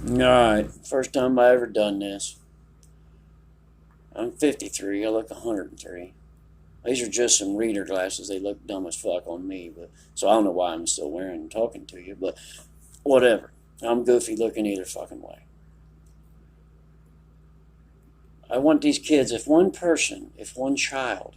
Alright, first time I ever done this. I'm 53, I look 103. These are just some reader glasses, they look dumb as fuck on me, but so I don't know why I'm still wearing and talking to you, but whatever. I'm goofy looking either fucking way. I want these kids, if one person, if one child,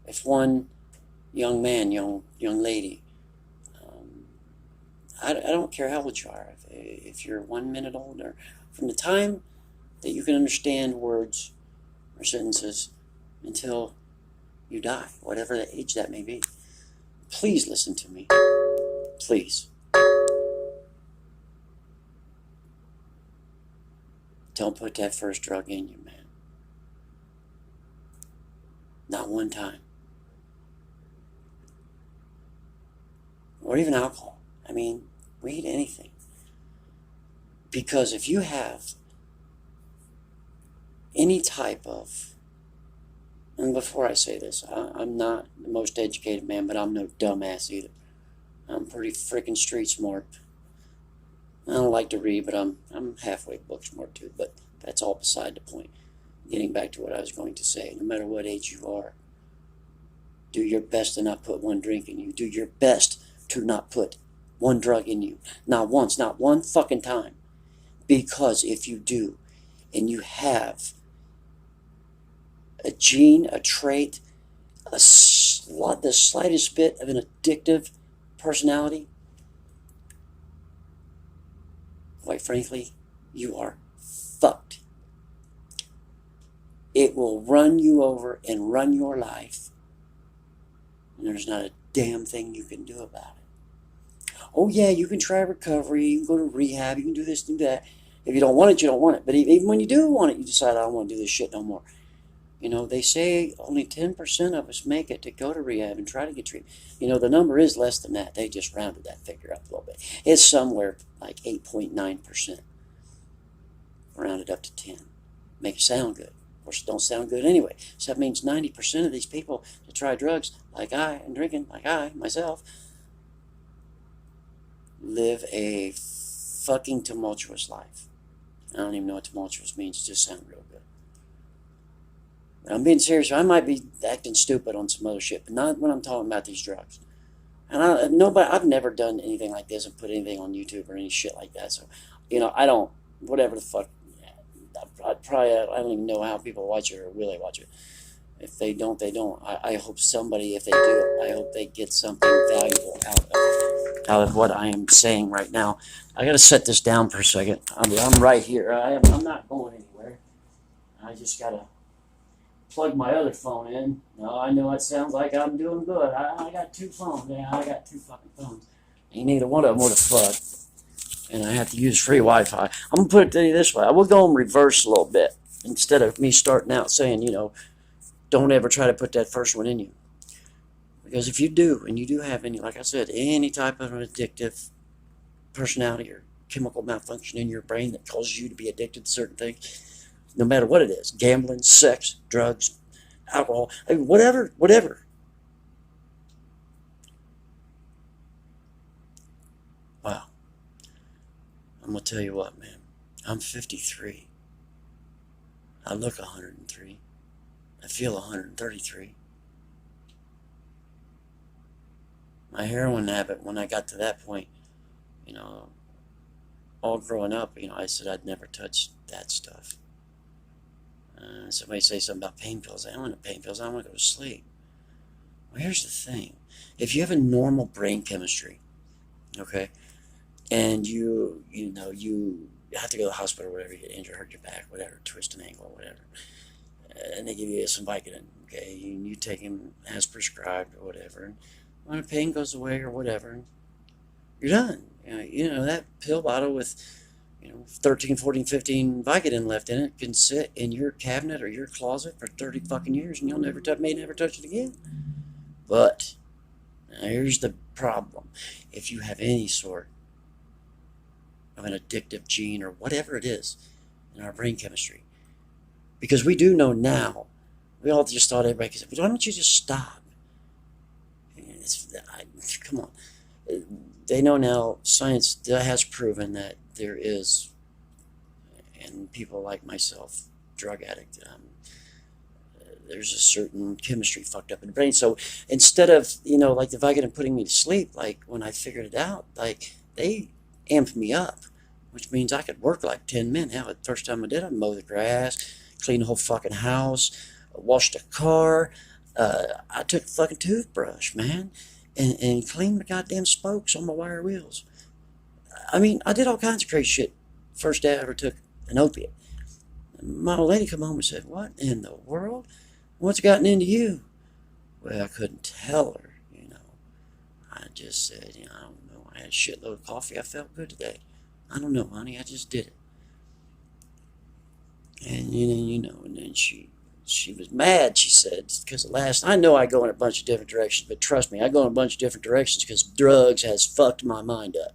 if one young man, young lady, um, I don't care how old you are, if you're 1 minute older, from the time that you can understand words or sentences until you die, whatever the age that may be. Please listen to me. Please. Don't put that first drug in you, man. Not one time. Or even alcohol. I mean, weed, anything. Because if you have any type of, and before I say this, I'm not the most educated man, but I'm no dumbass either. I'm pretty freaking street smart. I don't like to read, but I'm halfway book smart too, but that's all beside the point. Getting back to what I was going to say, no matter what age you are, do your best to not put one drink in you. Do your best to not put one drug in you. Not once, not one fucking time. Because if you do, and you have a gene, a trait, the slightest bit of an addictive personality, quite frankly, you are fucked. It will run you over and run your life, and there's not a damn thing you can do about it. Oh yeah, you can try recovery, you can go to rehab, you can do this, do that. If you don't want it, you don't want it. But even when you do want it, you decide, I don't want to do this shit no more. You know, they say only 10% of us make it to go to rehab and try to get treatment. You know, the number is less than that. They just rounded that figure up a little bit. It's somewhere like 8.9%. Rounded up to 10. Make it sound good. Of course, it don't sound good anyway. So that means 90% of these people that try drugs, like I, and drinking, like I, myself, live a fucking tumultuous life. I don't even know what tumultuous means. It just sounds real good. But I'm being serious. I might be acting stupid on some other shit, but not when I'm talking about these drugs. And I've never done anything like this and put anything on YouTube or any shit like that. So, you know, I don't, whatever the fuck. I don't even know how people watch it or will they watch it. If they don't, they don't. I hope somebody, if they do, I hope they get something valuable out of what I am saying right now. I gotta set this down for a second. I'm right here. I'm not going anywhere. I just gotta plug my other phone in. Now I know it sounds like I'm doing good. I got two phones. Yeah, I got two fucking phones. Ain't neither one of them worth a fuck. And I have to use free Wi-Fi. I'm gonna put it to you this way. I will go in reverse a little bit instead of me starting out saying, you know, don't ever try to put that first one in you. Because if you do, and you do have any, like I said, any type of an addictive personality or chemical malfunction in your brain that causes you to be addicted to certain things, no matter what it is, gambling, sex, drugs, alcohol, I mean, whatever. Wow. I'm going to tell you what, man. I'm 53. I look 103. I feel 133. My heroin habit, when I got to that point, you know, all growing up, you know, I said I'd never touch that stuff. Somebody say something about pain pills. I don't want pain pills. I want to go to sleep. Well, here's the thing. If you have a normal brain chemistry, okay, and you have to go to the hospital or whatever, you get injured, hurt your back, whatever, twist an ankle, whatever, and they give you some Vicodin, okay, you take them as prescribed or whatever, and when the pain goes away or whatever, you're done. You know that pill bottle with 13, 14, 15 Vicodin left in it can sit in your cabinet or your closet for 30 fucking years and you'll may never touch it again. But now here's the problem. If you have any sort of an addictive gene or whatever it is in our brain chemistry, because we do know now, we all just thought everybody could say, why don't you just stop? Come on. They know now, science has proven that there is And people like myself, drug addict, there's a certain chemistry fucked up in the brain. So instead of, like the Vicodin putting me to sleep, like when I figured it out, like they amped me up, which means I could work like 10 men. Hell, the first time I did, I mowed the grass, cleaned the whole fucking house, washed the car. I took a fucking toothbrush, man, and cleaned the goddamn spokes on my wire wheels. I mean, I did all kinds of crazy shit first day I ever took an opiate. My old lady come home and said, "What in the world? What's gotten into you?" Well, I couldn't tell her, I just said, I don't know. I had a shitload of coffee. I felt good today. I don't know, honey. I just did it. And, and then she was mad, she said, because I know I go in a bunch of different directions, but trust me, I go in a bunch of different directions because drugs has fucked my mind up.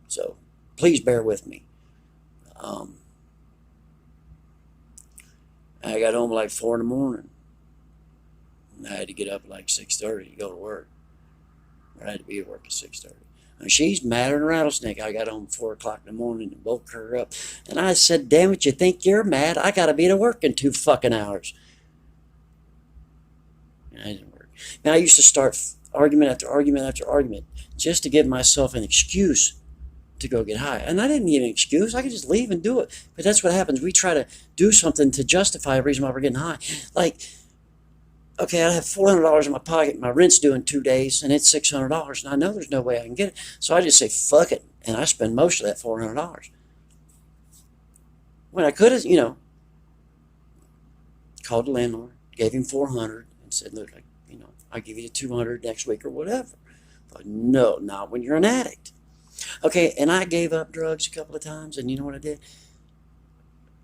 So, please bear with me. I got home like 4 in the morning. I had to get up at like 6:30 to go to work. I had to be at work at 6:30. And she's madder than a rattlesnake. I got home at 4 o'clock in the morning and woke her up. And I said, "Damn it, you think you're mad? I got to be to work in 2 fucking hours." And I didn't work. Now, I used to start argument after argument after argument just to give myself an excuse to go get high. And I didn't need an excuse. I could just leave and do it. But that's what happens. We try to do something to justify a reason why we're getting high. Like, okay, I have $400 in my pocket. My rent's due in 2 days, and it's $600, and I know there's no way I can get it. So I just say, fuck it, and I spend most of that $400. When I could have, called the landlord, gave him $400, and said, "Look, I'll give you the $200 next week or whatever." But no, not when you're an addict. Okay, and I gave up drugs a couple of times, and you know what I did?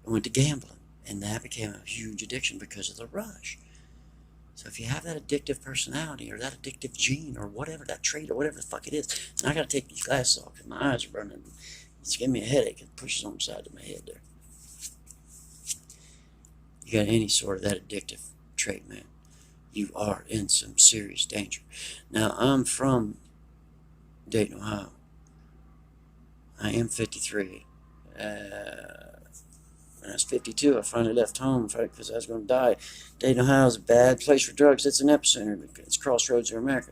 I went to gambling, and that became a huge addiction because of the rush. So if you have that addictive personality or that addictive gene or whatever, that trait or whatever the fuck it is, and I got to take these glasses off because my eyes are burning. It's giving me a headache. It pushes on the side of my head there. You got any sort of that addictive trait, man, you are in some serious danger. Now, I'm from Dayton, Ohio. I am 53. When I was 52, I finally left home because I was going to die. Dayton, Ohio is a bad place for drugs. It's an epicenter. It's crossroads of America.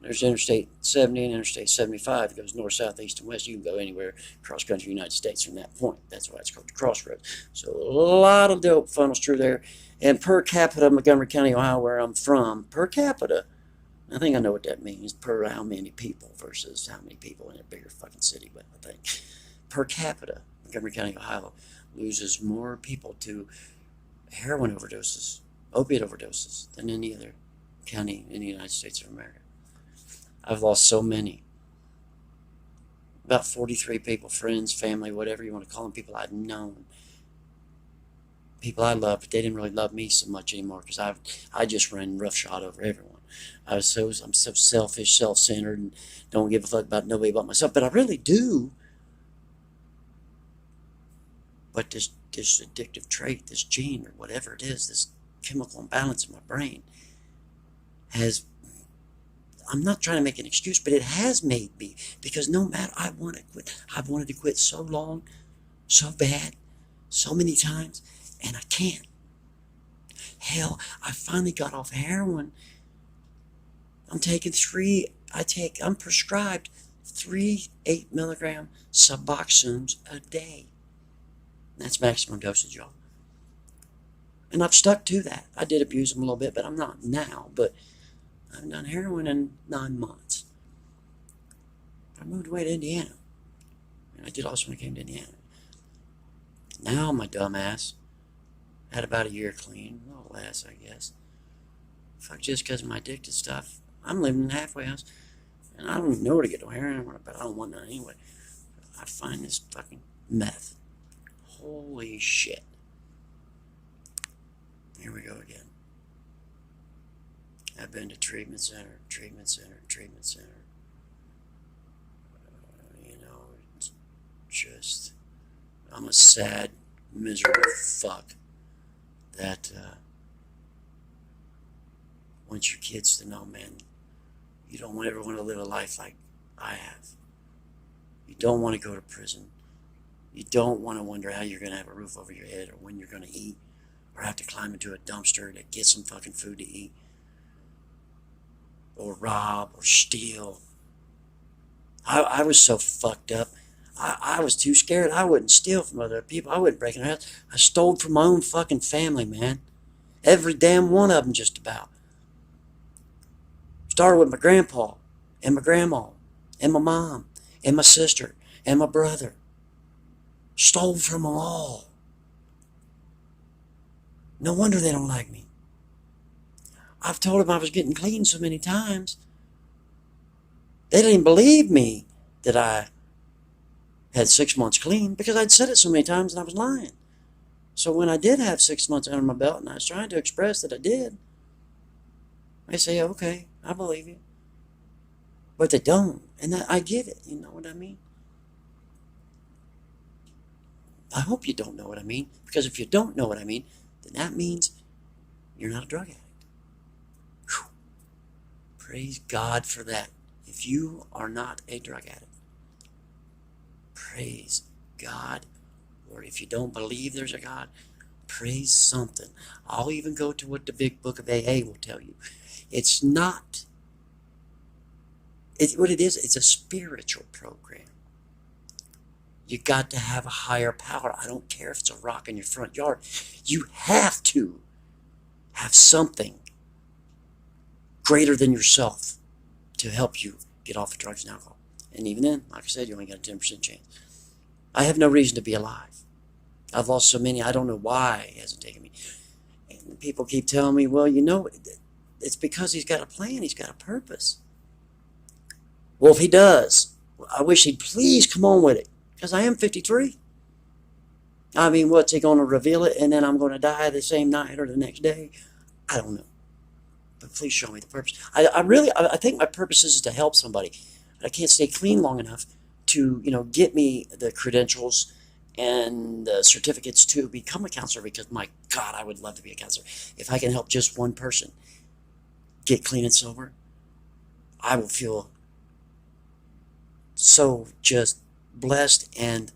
There's Interstate 70 and Interstate 75. It goes north, south, east, and west. You can go anywhere across country United States from that point. That's why it's called the crossroads. So a lot of dope funnels through there. And per capita, Montgomery County, Ohio, where I'm from, per capita, I think I know what that means, per how many people versus how many people in a bigger fucking city, but I think per capita, Montgomery County, Ohio, loses more people to heroin overdoses, opiate overdoses, than any other county in the United States of America. I've lost so many. About 43 people, friends, family, whatever you want to call them, people I've known. People I loved, but they didn't really love me so much anymore because I just ran roughshod over everyone. I'm so selfish, self-centered, and don't give a fuck about nobody but myself. But I really do. But this addictive trait, this gene or whatever it is, this chemical imbalance in my brain I'm not trying to make an excuse, but it has made me, because no matter, I want to quit. I've wanted to quit so long, so bad, so many times, and I can't. Hell, I finally got off heroin. I'm prescribed 3 8-milligram Suboxones a day. That's maximum dosage, y'all. And I've stuck to that. I did abuse them a little bit, but I'm not now. But I've done heroin in 9 months. I moved away to Indiana. And I did also when I came to Indiana. Now my dumb ass had about a year clean. A little less, I guess. Fuck, just because of my addicted stuff. I'm living in a halfway house. And I don't even know where to get no heroin, but I don't want none anyway. I find this fucking meth. Holy shit. Here we go again. I've been to treatment center. It's just, I'm a sad, miserable fuck that wants your kids to know, man, you don't ever want to live a life like I have. You don't want to go to prison. You don't want to wonder how you're going to have a roof over your head or when you're going to eat or have to climb into a dumpster to get some fucking food to eat or rob or steal. I was so fucked up. I was too scared. I wouldn't steal from other people. I wouldn't break in their house. I stole from my own fucking family, man. Every damn one of them, just about. Started with my grandpa and my grandma and my mom and my sister and my brother. Stole from them all. No wonder they don't like me. I've told them I was getting clean so many times. They didn't even believe me that I had 6 months clean because I'd said it so many times and I was lying. So when I did have 6 months under my belt and I was trying to express that I did, they say, okay, I believe you. But they don't. And I get it. You know what I mean? I hope you don't know what I mean. Because if you don't know what I mean, then that means you're not a drug addict. Whew. Praise God for that. If you are not a drug addict, praise God. Or if you don't believe there's a God, praise something. I'll even go to what the big book of AA will tell you. It's not. What it is, it's a spiritual program. You got to have a higher power. I don't care if it's a rock in your front yard. You have to have something greater than yourself to help you get off of drugs and alcohol. And even then, like I said, you only got a 10% chance. I have no reason to be alive. I've lost so many, I don't know why he hasn't taken me. And people keep telling me, well, you know, it's because he's got a plan, he's got a purpose. Well, if he does, I wish he'd please come on with it, because I am 53. I mean, what's he going to reveal it, and then I'm going to die the same night or the next day? I don't know. But please show me the purpose. I think my purpose is to help somebody. I can't stay clean long enough to, get me the credentials and the certificates to become a counselor, because my God, I would love to be a counselor. If I can help just one person get clean and sober, I will feel so just blessed, and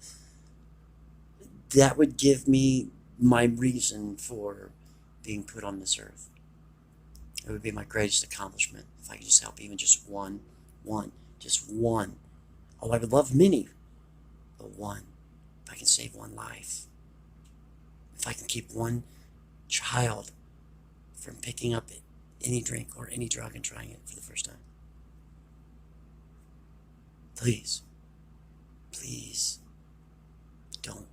that would give me my reason for being put on this earth. It would be my greatest accomplishment if I could just help even just one. Just one. Oh, I would love many, but one. If I can save one life. If I can keep one child from picking up any drink or any drug and trying it for the first time. Please, don't.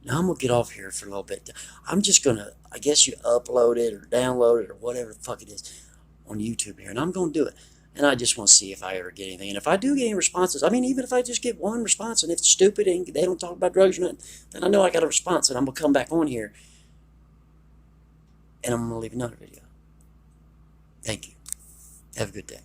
Now I'm going to get off here for a little bit. I'm just going to, I guess you upload it or download it or whatever the fuck it is on YouTube here. And I'm going to do it. And I just want to see if I ever get anything. And if I do get any responses, I mean, even if I just get one response, and if it's stupid and they don't talk about drugs or nothing, then I know I got a response, and I'm going to come back on here and I'm going to leave another video. Thank you. Have a good day.